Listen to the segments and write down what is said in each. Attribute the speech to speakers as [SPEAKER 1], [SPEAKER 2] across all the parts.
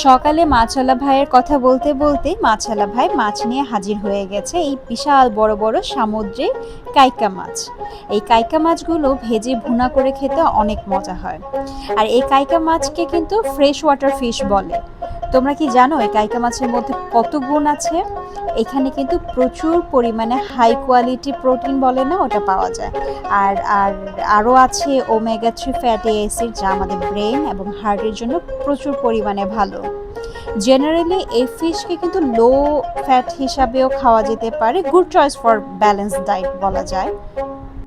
[SPEAKER 1] সকালে মাছওয়ালা ভাইয়ের কথা বলতে বলতে মাছওয়ালা ভাই মাছ নিয়ে হাজির হয়ে গেছে। এই বিশাল বড় বড় সামুদ্রিক কাইকা মাছ। এই কাইকা মাছগুলো ভেজে ভুনা করে খেতে অনেক মজা হয়। আর এই কাইকা মাছকে কিন্তু ফ্রেশ ওয়াটার ফিশ বলে। তোমরা কি জানো এই কাইকা মাছের মধ্যে কত গুণ আছে? এখানে কিন্তু প্রচুর পরিমাণে হাই কোয়ালিটি প্রোটিন বলে না, ওটা পাওয়া যায়। আর আর আরও আছে ওমেগা 3 ফ্যাটি অ্যাসিড, যা আমাদের ব্রেন এবং হার্টের জন্য প্রচুর পরিমাণে ভালো। জেনারেলি এই ফিশকে কিন্তু লো ফ্যাট হিসাবেও খাওয়া যেতে পারে। Good choice for balance diet বলা যায়।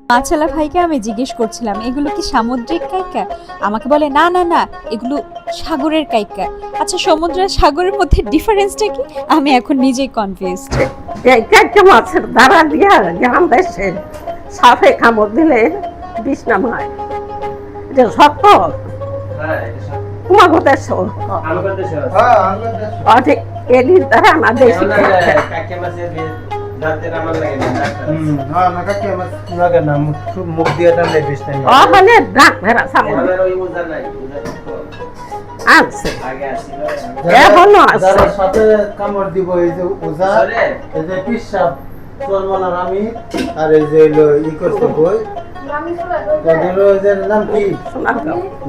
[SPEAKER 1] মাছওয়ালা ভাইকে আমি জিজ্ঞেস করছিলাম এগুলো কি সামুদ্রিক কাইকা? আমাকে বলে না না না, এগুলো সাগরের কাইকা। আচ্ছা, সমুদ্র আর সাগরের মধ্যে ডিফারেন্সটা কি? আমি এখন নিজেই কনফিউজড।
[SPEAKER 2] এই কাইকা মাছের দ্বারা দিয়া গ্রাম দেশে সাপে কামড় দিলে বিষ নামায়। এটা সত্য। তোমাকে দেশ অনেক এলির দ্বারা আমার দেশে মানে ডাক ভেড়া আছে এখনো আছে।
[SPEAKER 3] সাথে কামড় দিব এই যে ওজা, এই যে পিসাব চলমানার আমি, আর এই যে ই করতে বই নাম কি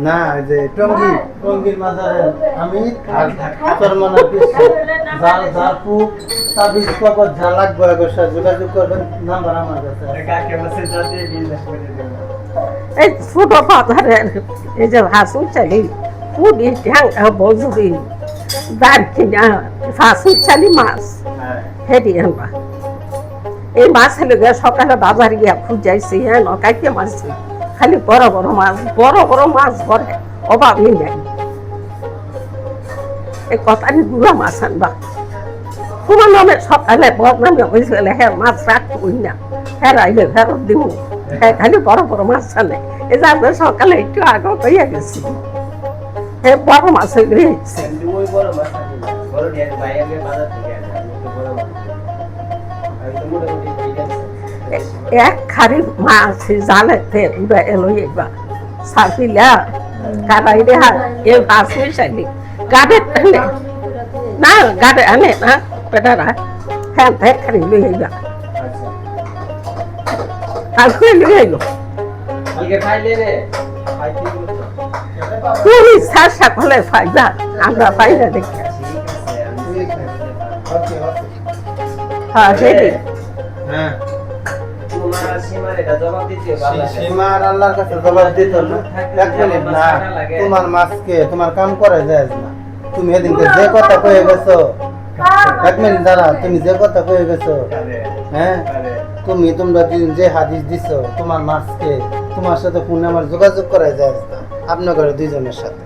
[SPEAKER 3] না, এই যে টঙ্গি, টঙ্গির মাজারে আমি আর চলমানার পিসাব জাল জালপু তাবিজ কবর যা লাগবে একসাথে যোগাযোগ করবেন, নাম্বার আমার কাছে।
[SPEAKER 2] এই ছোট বাজারের এই যে হাসু চালি পুরি ঢাঙ্গা বজুরি দারকিনা হাসু চালি মাছ হেরি আনবা। এই মাছ হলে সকালে বাজারে গিয়া খুঁজাইছি, হ্যাঁ কাইতে মাছ খালি বড় বড় মাছ, বড় বড় মাছ ধরে অভাবই নাই। এই কথাটি গুড়া মাছ আনবা। তোমার নামে সকালে বদনামে হয়েছিল, হ্যাঁ মাছ রাখবই না, হ্যাঁ রাইলে ফেরত দিব, হ্যাঁ খালি বড় বড় মাছ আনে। এই যে আমরা সকালে একটু আগে কইয়া গেছি, হ্যাঁ বড় মাছ হয়ে গেছে। এক খারি মাছ জালেতে উড়ে এলো এবার সাপিলা কারাই রেহা এ মাছ মিশাইলি গাড়ে আনে না, গাড়ে আনে না পেটারা, হ্যাঁ দেখ খারি লই আইবা। কালকে লই আইলো তুমি সারসা হলে ফাইবা, আমরা পাইলা দেখি। হ্যাঁ সেটি
[SPEAKER 3] হ্যাঁ সীমার আল্লাহর কাছে জবাব দিতে না। এক মিনিট না, তোমার মাছকে তোমার কাম করে যায় না। তুমি এদিনকে যে কথা কয়ে গেছো, এক মিনিট দাঁড়া, তুমি যে কথা কয়ে গেছো, হ্যাঁ তোমরা যে হাদিস দিছো তোমার মাছকে তোমার সাথে ফোনে আমার যোগাযোগ করা যায় না, আপনার দুইজনের সাথে।